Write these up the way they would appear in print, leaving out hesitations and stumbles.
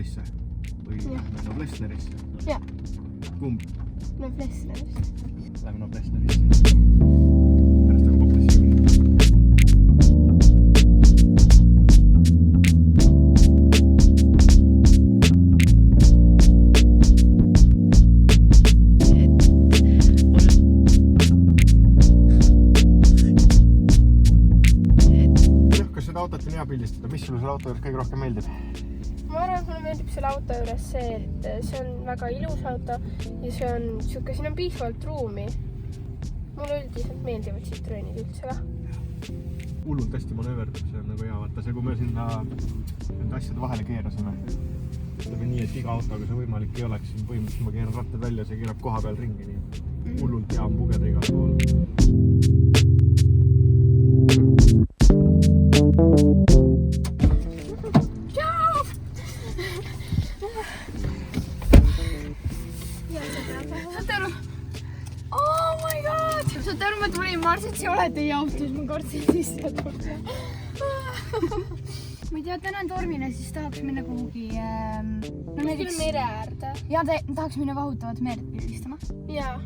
Teslisse või Noblessnerisse? Jah. Kumb? Noblessnerisse. Lähme Noblessnerisse. Pärast aga pakkusin. Autot on hea pildistada. Mis sulle selle auto juures kõige rohkem meeldib? Ma arvan, et mulle meeldib selle auto juures see, et see on väga ilus auto ja see on siuke, siin on piisavalt ruumi. Mulle üldiselt meeldivad Citroenid üldse ka. Hullult hästi manööverdab, see on nagu hea. Vaata see, kui me sinna nende asjade vahele keerasime. Ütleme nii, et iga autoga see võimalik ei oleks. Põhimõtteliselt ma keeran rattad välja, see keerab koha peal ringi. Nii. Hullult hea on pugeda igal pool. Saate aru, ma tulin, ma arvasin, et see oled teie autos, ma kartsin sisse tulla. Ma ei tea, täna on tormine, siis tahaks minna kuhugi... Näiteks mere äärde. Ja tahaks minna vahutavat meeret pildistama. Jaa.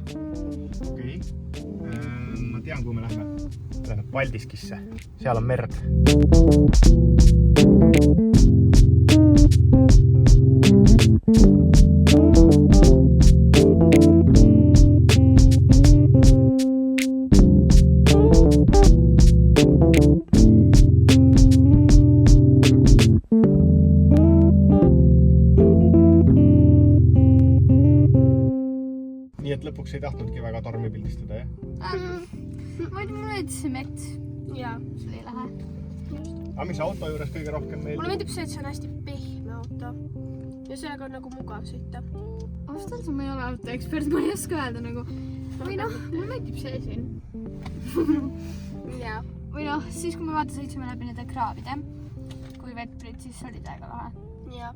Okei. Ma tean, kuhu me lähme. Lähme Paldiskisse. Seal on merd. Nii et lõpuks ei tahtnudki väga tormi pildistada, jah? Ma ei tea, mulle meeldis see mets. Jaa. See ei lähe. Aga mis auto juures kõige rohkem meeldib? Mulle meeldib see, et see on hästi pehme auto. Ja sellega on nagu mugav sõita. Ausalt, ma ei ole autoekspert, ma ei oska öelda nagu. Või noh, mulle meeldib see siin. Jaa. Või noh, siis kui me vaata sõitsime läbi nende kraavide, kui vettprid, siis oli täiega lahe. Jaa.